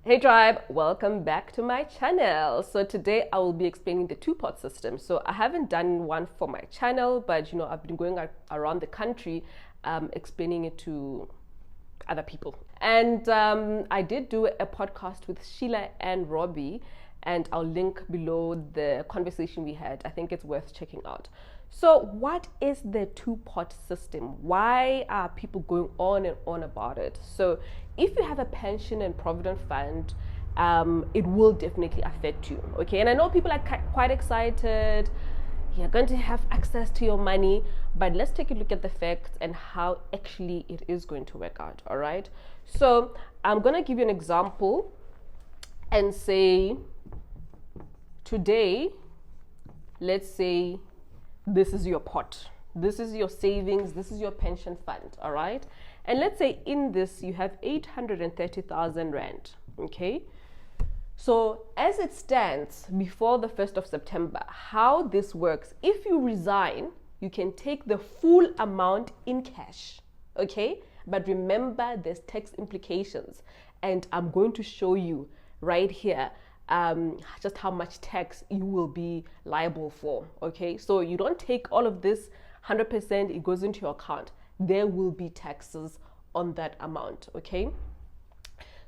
Hey tribe, welcome back to my channel. So today I will be explaining the two-pot system. So I haven't done one for my channel, but I've been going around the country explaining it to other people. And I did do a podcast with Sheila and Robbie, and I'll link below the conversation we had. I think it's worth checking out. So what is the two-pot system? Why are people going on and on about it? So if you have a pension and provident fund, it will definitely affect you, okay? And I know people are quite excited. You're going to have access to your money, but let's take a look at the facts and how actually it is going to work out, all right? So I'm going to give you an example and say, today, let's say this is your pot. This is your savings. This is your pension fund, all right? And let's say in this, you have 830,000 Rand, okay? So as it stands before the 1st of September, how this works, if you resign, you can take the full amount in cash, okay? But remember, there's tax implications. And I'm going to show you right here just how much tax you will be liable for, okay? So you don't take all of this 100%, it goes into your account. There will be taxes on that amount, okay?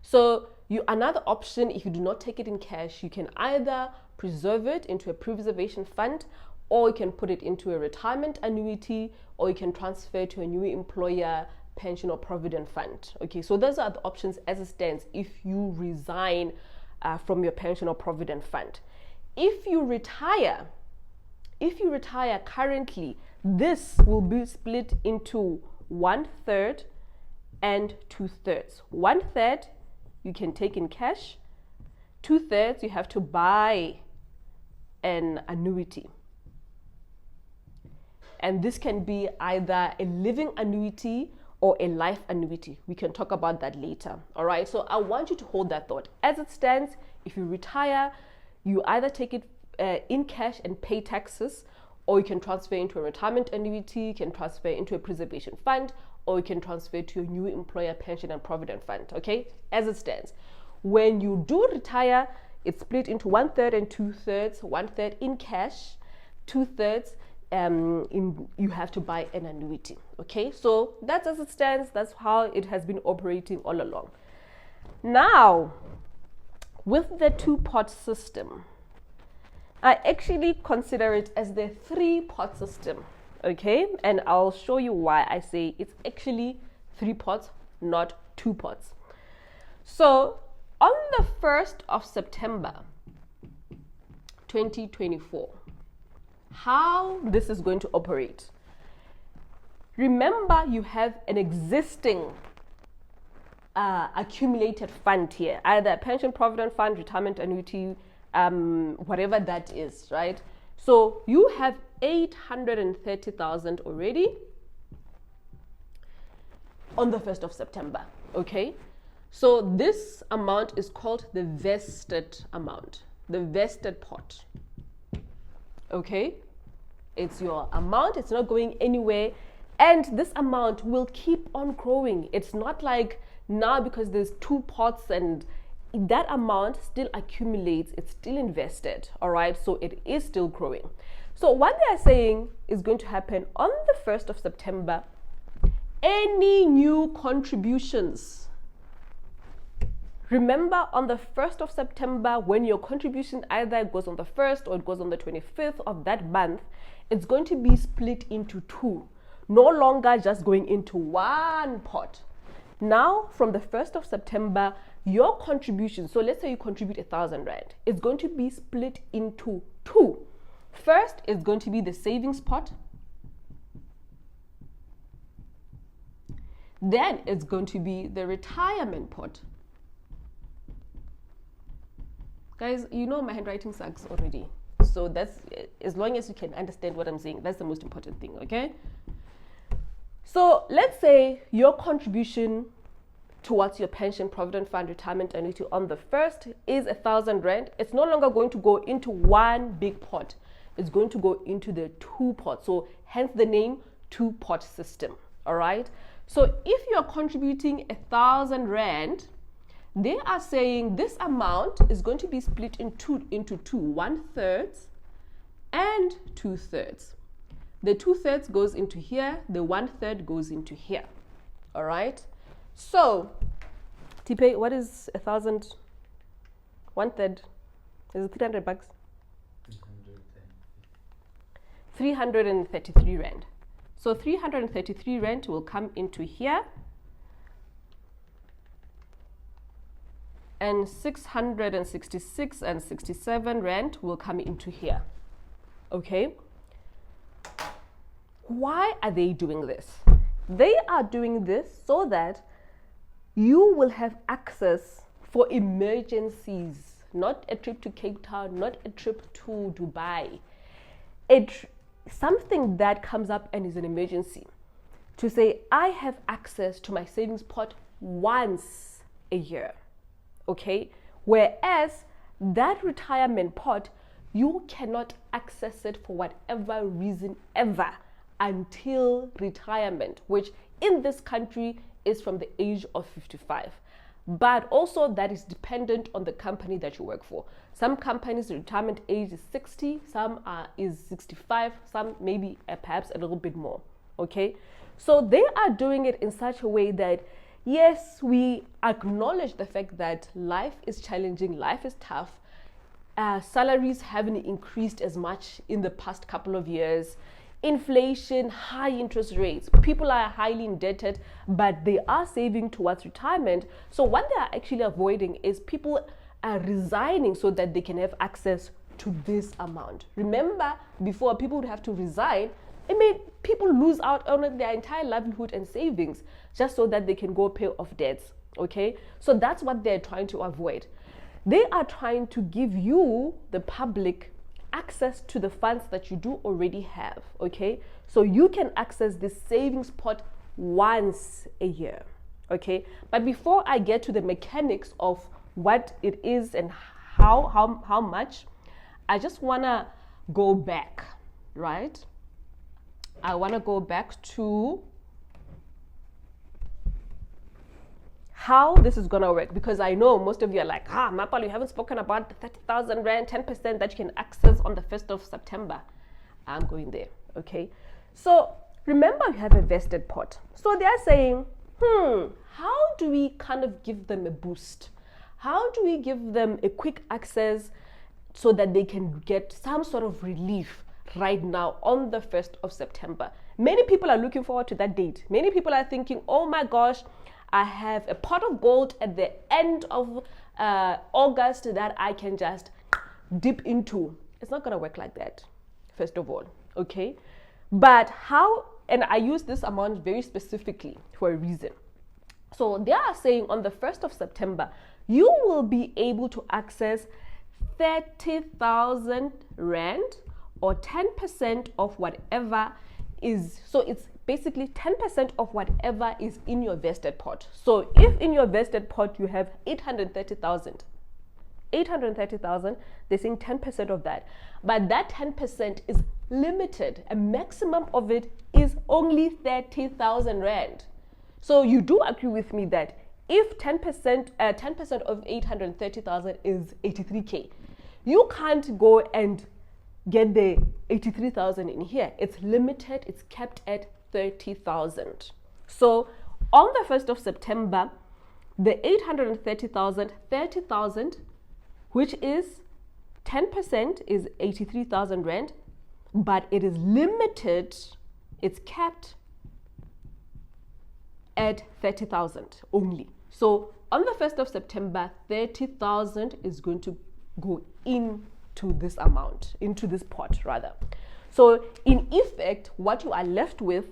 So another option, if you do not take it in cash, you can either preserve it into a preservation fund, or you can put it into a retirement annuity, or you can transfer to a new employer pension or provident fund, okay? So those are the options as it stands if you resign from your pension or provident fund. If you retire currently, this will be split into 1/3 and 2/3. 1/3 you can take in cash, 2/3 you have to buy an annuity. And this can be either a living annuity or a life annuity. We can talk about that later, all right? So I want you to hold that thought. As it stands, if you retire, you either take it in cash and pay taxes, or you can transfer into a retirement annuity, you can transfer into a preservation fund, or you can transfer to your new employer pension and provident fund, okay? As it stands. When you do retire, it's split into 1/3 and 2/3, 1/3 in cash, 2/3 you have to buy an annuity, okay? So that's as it stands. That's how it has been operating all along. Now, with the two-pot system, I actually consider it as the three-pot system, okay? And I'll show you why I say it's actually 3 pots, not 2 pots. So on the 1st of September 2024, how this is going to operate. Remember, you have an existing accumulated fund here, either a pension provident fund, retirement annuity, whatever that is, right? So you have 830,000 already on the 1st of September, okay? So this amount is called the vested amount, the vested pot, okay? It's your amount, it's not going anywhere, and this amount will keep on growing. It's not like now, because there's 2 pots and that amount still accumulates, it's still invested, all right? So it is still growing. So what they are saying is going to happen on the 1st of September, any new contributions. Remember, on the 1st of September, when your contribution either goes on the 1st or it goes on the 25th of that month, it's going to be split into 2, no longer just going into 1 pot. Now, from the 1st of September, your contribution, so let's say you contribute 1,000 Rand, it's going to be split into 2. First is going to be the savings pot. Then it's going to be the retirement pot. Guys, you know my handwriting sucks already. So that's, as long as you can understand what I'm saying, that's the most important thing, okay? So let's say your contribution towards your pension, provident fund, retirement annuity on the 1st is 1,000 Rand. It's no longer going to go into 1 big pot. It's going to go into the 2 pots. So hence the name two-pot system, all right? So if you're contributing 1,000 Rand, they are saying this amount is going to be split into two, 1/3 and 2/3. The 2/3 goes into here, the 1/3 goes into here. All right. So, Tipe, what is 1,000? 1/3 is it 300 bucks? 333 rand. So 333 rand will come into here, and 666 and 67 rand will come into here. Okay. Why are they doing this? They are doing this so that you will have access for emergencies, not a trip to Cape Town, not a trip to Dubai. Something that comes up and is an emergency. To say, I have access to my savings pot once a year. Okay? Whereas that retirement pot, you cannot access it for whatever reason ever until retirement, which in this country is from the age of 55. But also that is dependent on the company that you work for. Some companies' retirement age is 60, some is 65, some maybe perhaps a little bit more. Okay? So they are doing it in such a way that, yes, we acknowledge the fact that life is challenging, life is tough. Salaries haven't increased as much in the past couple of years. Inflation, high interest rates, people are highly indebted, but they are saving towards retirement. So what they are actually avoiding is people are resigning so that they can have access to this amount. Remember, before people would have to resign, it made people lose out on their entire livelihood and savings just so that they can go pay off debts. Okay, so that's what they're trying to avoid. They are trying to give you, the public, access to the funds that you do already have. Okay, so you can access this savings pot once a year. Okay, but before I get to the mechanics of what it is and how much, I just want to go back, right? I want to go back to how this is going to work, because I know most of you are like, Mapalo, you haven't spoken about the 30,000 rand, 10% that you can access on the 1st of September. I'm going there, okay? So remember, you have a vested pot. So they're saying, how do we kind of give them a boost? How do we give them a quick access so that they can get some sort of relief right now on the 1st of September? Many people are looking forward to that date. Many people are thinking, oh my gosh, I have a pot of gold at the end of August that I can just dip into. It's not going to work like that, first of all, okay? But how, and I use this amount very specifically for a reason. So they are saying on the 1st of September, you will be able to access 30,000 rand or 10% of whatever is, so it's basically 10% of whatever is in your vested pot. So if in your vested pot you have 830,000, they're saying 10% of that. But that 10% is limited. A maximum of it is only 30,000 rand. So you do agree with me that if 10% of 830,000 is 83K, you can't go and get the 83,000 in here. It's limited, it's kept at 30,000. So on the 1st of September, the 830,000, 30,000, which is 10% is 83,000 rand, but it is limited, it's kept at 30,000 only. So on the 1st of September, 30,000 is going to go into this amount, into this pot rather. So in effect, what you are left with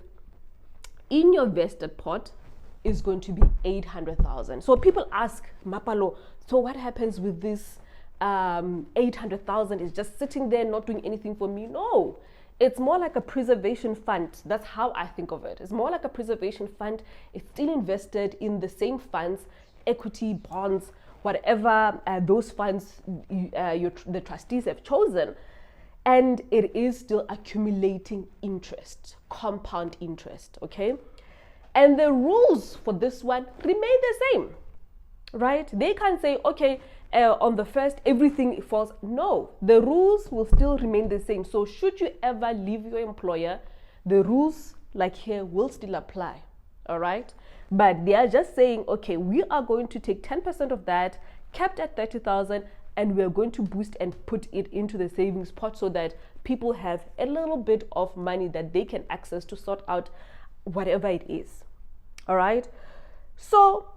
in your vested pot is going to be 800,000. So people ask, Mapalo, so what happens with this 800,000 is just sitting there not doing anything for me? No, it's more like a preservation fund. That's how I think of it. It's more like a preservation fund. It's still invested in the same funds, equity, bonds, whatever those funds the trustees have chosen. And it is still accumulating interest, compound interest, okay? And the rules for this one remain the same, right? They can't say, okay, on the first, everything falls. No, the rules will still remain the same. So should you ever leave your employer, the rules like here will still apply, all right? But they are just saying, okay, we are going to take 10% of that, kept at 30,000, and we're going to boost and put it into the savings pot so that people have a little bit of money that they can access to sort out whatever it is, all right? So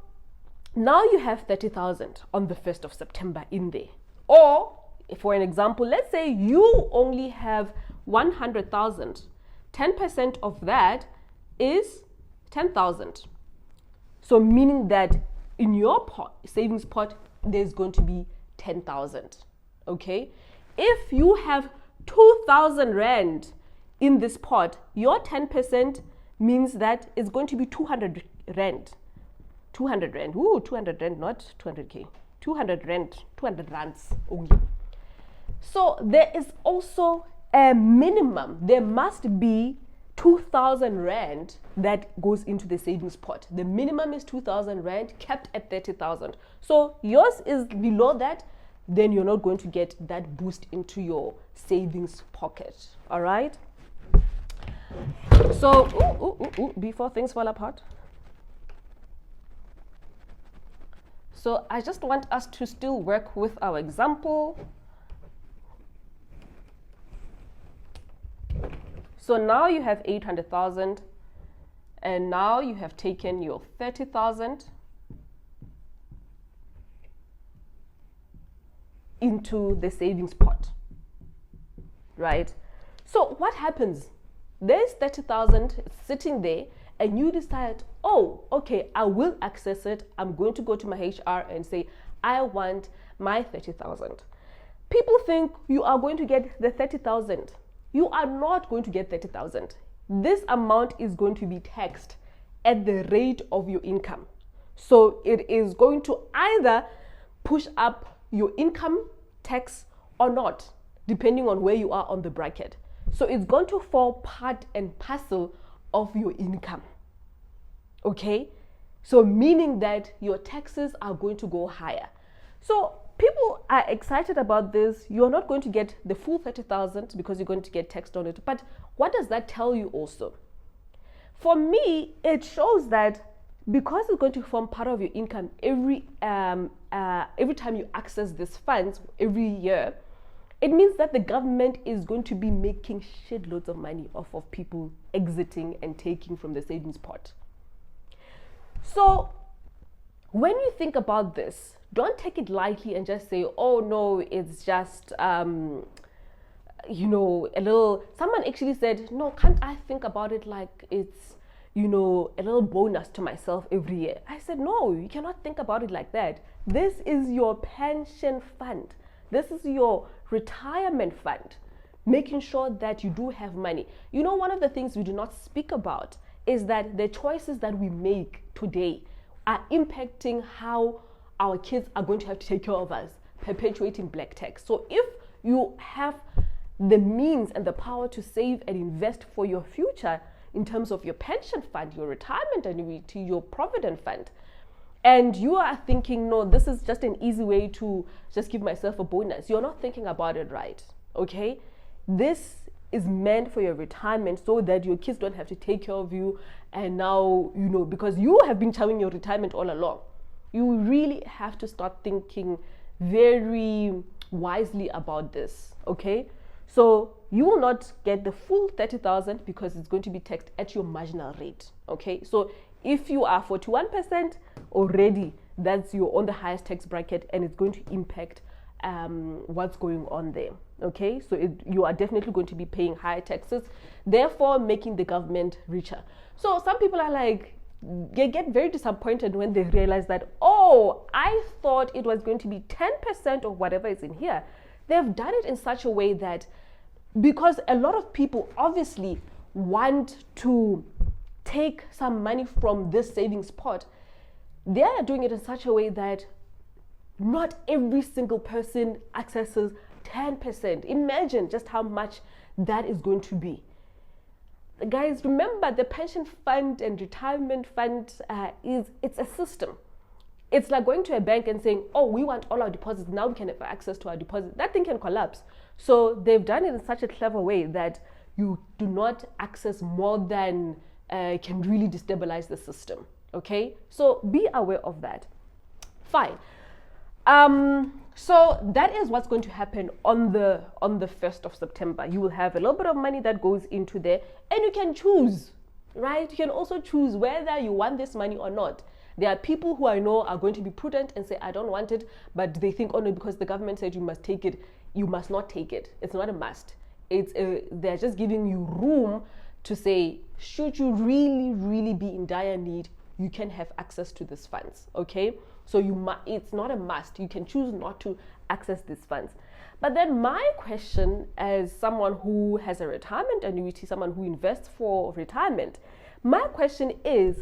now you have 30,000 on the 1st of September in there. Or, for an example, let's say you only have 100,000. 10% of that is 10,000. So meaning that in your savings pot, there's going to be 10,000. Okay? If you have 2,000 Rand in this pot, your 10% means that it's going to be 200 Rand. 200 Rand. Ooh, 200 Rand, not 200K. 200 Rand, 200 Rands only. So there is also a minimum. There must be 2,000 Rand that goes into the savings pot. The minimum is 2,000 Rand kept at 30,000. So yours is below that, then you're not going to get that boost into your savings pocket. All right? So, before things fall apart. So I just want us to still work with our example. So now you have 800,000, and now you have taken your 30,000 into the savings pot, right? So what happens? There's 30,000 sitting there, and you decide, oh, okay, I will access it. I'm going to go to my HR and say, I want my 30,000. People think you are going to get the 30,000. You are not going to get 30,000. This amount is going to be taxed at the rate of your income. So it is going to either push up your income tax or not, depending on where you are on the bracket. So it's going to fall part and parcel of your income. Okay? So meaning that your taxes are going to go higher. So people are excited about this. You're not going to get the full 30,000 because you're going to get taxed on it. But what does that tell you also? For me, it shows that because it's going to form part of your income every time you access these funds every year, it means that the government is going to be making shitloads of money off of people exiting and taking from the savings pot. So when you think about this, don't take it lightly and just say, oh no, it's just, a little, someone actually said, no, can't I think about it like it's, a little bonus to myself every year? I said, no, you cannot think about it like that. This is your pension fund. This is your retirement fund, making sure that you do have money. One of the things we do not speak about is that the choices that we make today are impacting how our kids are going to have to take care of us, perpetuating black tax. So if you have the means and the power to save and invest for your future in terms of your pension fund, your retirement annuity, your provident fund, and you are thinking, no, this is just an easy way to just give myself a bonus, you're not thinking about it right, okay? This is meant for your retirement so that your kids don't have to take care of you, and now, because you have been chowing your retirement all along. You really have to start thinking very wisely about this, okay? So you will not get the full 30,000 because it's going to be taxed at your marginal rate, okay? So if you are 41% already, you're on the highest tax bracket, and it's going to impact what's going on there, okay? So you are definitely going to be paying higher taxes, therefore making the government richer. So some people are like, they get very disappointed when they realize that, oh, I thought it was going to be 10% of whatever is in here. They've done it in such a way that, because a lot of people obviously want to take some money from this savings pot, they are doing it in such a way that not every single person accesses 10%. Imagine just how much that is going to be. Guys, remember, the pension fund and retirement fund it's a system. It's like going to a bank and saying, oh, we want all our deposits, now we can have access to our deposit. That thing can collapse. So they've done it in such a clever way that you do not access more than can really destabilize the system. Okay, so be aware of that. Fine. So that is what's going to happen on the 1st of September. You will have a little bit of money that goes into there, and you can choose, right? You can also choose whether you want this money or not. There are people who I know are going to be prudent and say, I don't want it, but they think, oh no, because the government said you must take it, you must not take it. It's not a must. They're just giving you room to say, should you really, really be in dire need, you can have access to these funds, okay? So it's not a must. You can choose not to access these funds. But then my question, as someone who has a retirement annuity, someone who invests for retirement, my question is,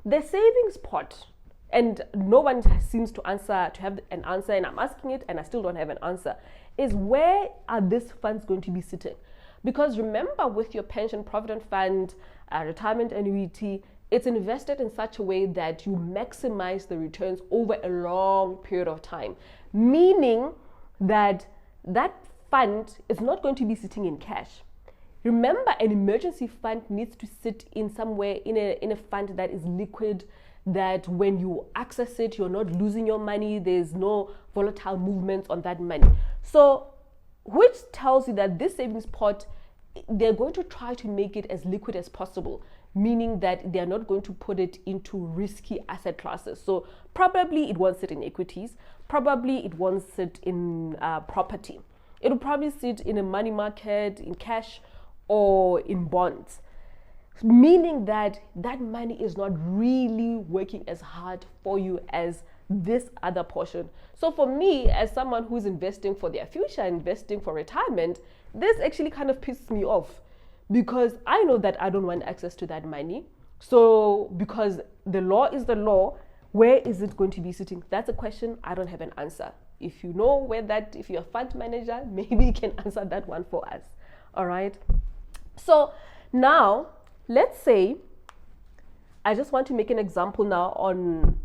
the savings pot, and no one seems to have an answer, and I'm asking it and I still don't have an answer, is where are these funds going to be sitting? Because remember, with your pension provident fund, retirement annuity, it's invested in such a way that you maximize the returns over a long period of time, meaning that that fund is not going to be sitting in cash. Remember, an emergency fund needs to sit in somewhere in a fund that is liquid, that when you access it, you're not losing your money, there's no volatile movements on that money. So, which tells you that this savings pot, they're going to try to make it as liquid as possible, meaning that they're not going to put it into risky asset classes. So probably it won't sit in equities, probably it won't sit in property. It'll probably sit in a money market, in cash, or in bonds, meaning that that money is not really working as hard for you as this other portion. So for me, as someone who's investing for their future, investing for retirement, this actually kind of pisses me off, because I know that I don't want access to that money. So because the law is the law, where is it going to be sitting? That's a question I don't have an answer. If you know if you're a fund manager, maybe you can answer that one for us. All right. So now let's say I just want to make an example now on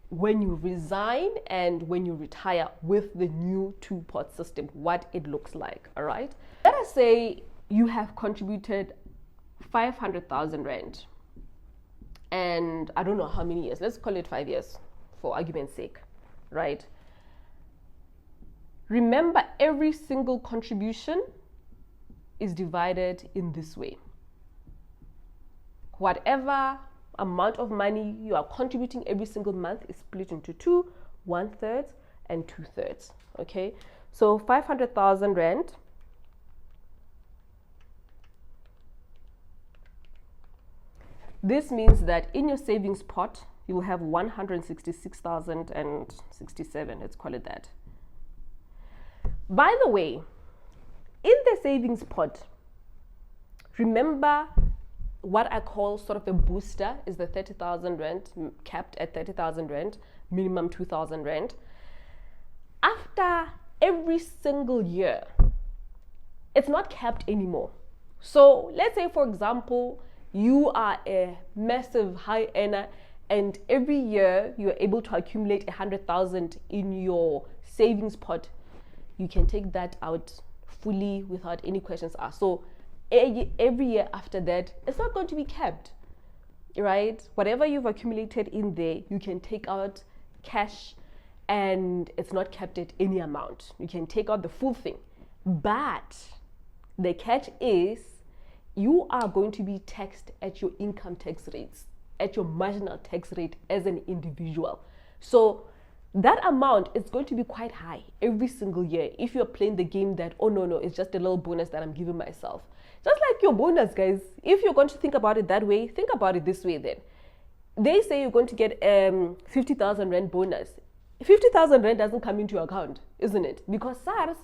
when you resign and when you retire with the new two-pot system, what it looks like. All right. Let us say you have contributed 500,000 Rand, and I don't know how many years, let's call it 5 years for argument's sake, right? Remember, every single contribution is divided in this way. Whatever amount of money you are contributing every single month is split into two, 1/3 and 2/3, okay? So 500,000 Rand This means that in your savings pot, you will have 166,067, let's call it that. By the way, in the savings pot, remember what I call sort of a booster is the 30,000 Rand, capped at 30,000 Rand, minimum 2,000 Rand. After every single year, it's not capped anymore. So let's say, for example, you are a massive high earner and every year you're able to accumulate 100,000 in your savings pot. You can take that out fully without any questions asked. So every year after that, it's not going to be capped, right? Whatever you've accumulated in there, you can take out cash and it's not capped at any amount. You can take out the full thing. But the catch is, you are going to be taxed at your income tax rates, at your marginal tax rate as an individual. So that amount is going to be quite high every single year if you're playing the game that, oh no, it's just a little bonus that I'm giving myself. Just like your bonus, guys. If you're going to think about it that way, think about it this way then. They say you're going to get 50,000 Rand bonus. 50,000 Rand doesn't come into your account, isn't it? Because SARS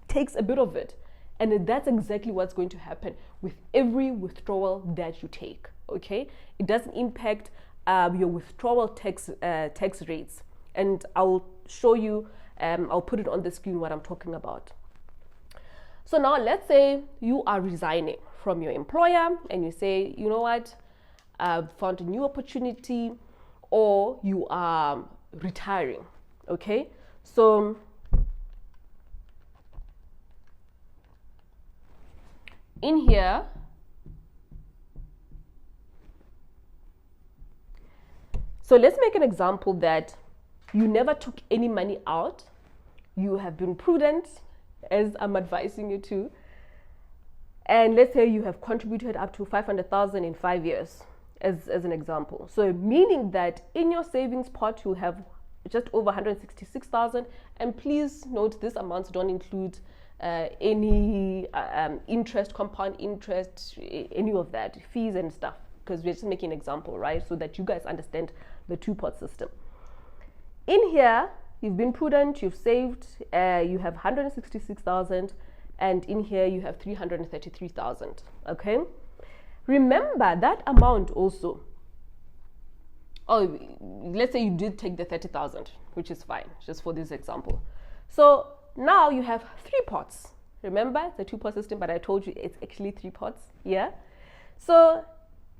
takes a bit of it. And that's exactly what's going to happen with every withdrawal that you take, okay? It doesn't impact your withdrawal tax rates. And I'll show you, I'll put it on the screen what I'm talking about. So now let's say you are resigning from your employer and you say, you know what, I've found a new opportunity, or you are retiring. Okay, so in here, so let's make an example that you never took any money out. You have been prudent, as I'm advising you to. And let's say you have contributed up to 500,000 in 5 years, as an example. So meaning that in your savings pot, you have just over 166,000. And please note, these amounts don't include any interest, compound interest, any of that, fees and stuff, because we're just making an example, right? So that you guys understand the two-pot system. In here, you've been prudent, you've saved, you have 166,000, and in here you have 333,000. Okay, remember that amount also. Oh, let's say you did take the 30,000, which is fine, just for this example. So now you have 3 pots. Remember the two-pot system, but I told you it's actually 3 pots. Yeah. So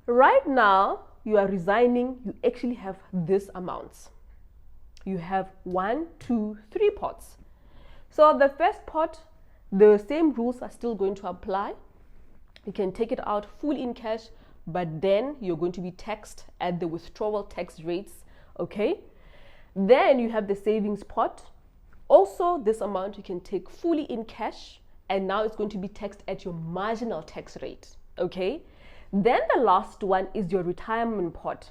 right now you are resigning. You actually have this amounts. You have 1, 2, 3 pots. So the first pot, the same rules are still going to apply. You can take it out full in cash, but then you're going to be taxed at the withdrawal tax rates. Okay. Then you have the savings pot. Also, this amount you can take fully in cash, and now it's going to be taxed at your marginal tax rate. Okay. Then the last one is your retirement pot.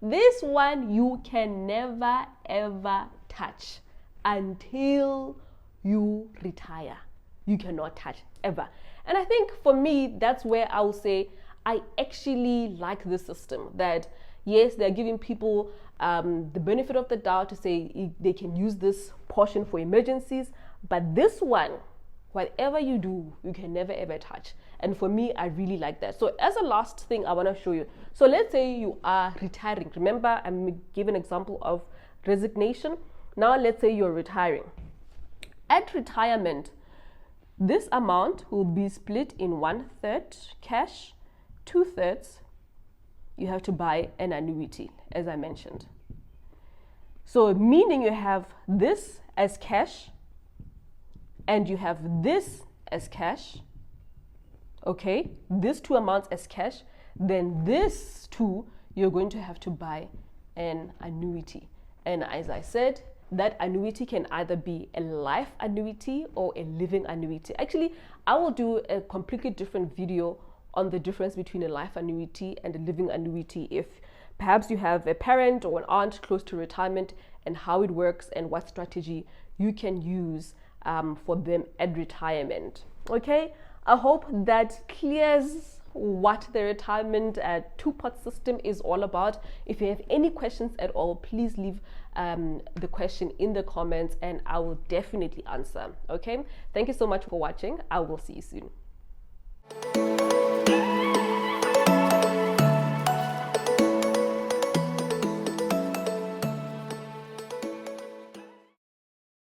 This one you can never ever touch until you retire. You cannot touch ever. And I think for me, that's where I will say I actually like this system, that yes, they're giving people the benefit of the doubt to say they can use this portion for emergencies, but this one, whatever you do, you can never ever touch. And for me, I really like that. So as a last thing I want to show you, so let's say you are retiring. Remember, I'm giving an example of resignation. Now let's say you're retiring. At retirement, this amount will be split in 1/3 cash, 2/3 you have to buy an annuity, as I mentioned. So meaning you have this as cash and you have this as cash. Okay, these two amounts as cash, then this two you're going to have to buy an annuity. And as I said, that annuity can either be a life annuity or a living annuity. Actually, I will do a completely different video on the difference between a life annuity and a living annuity, if perhaps you have a parent or an aunt close to retirement, and how it works and what strategy you can use for them at retirement. Okay, I hope that clears what the retirement two-pot system is all about. If you have any questions at all, please leave the question in the comments and I will definitely answer. Okay, thank you so much for watching. I will see you soon.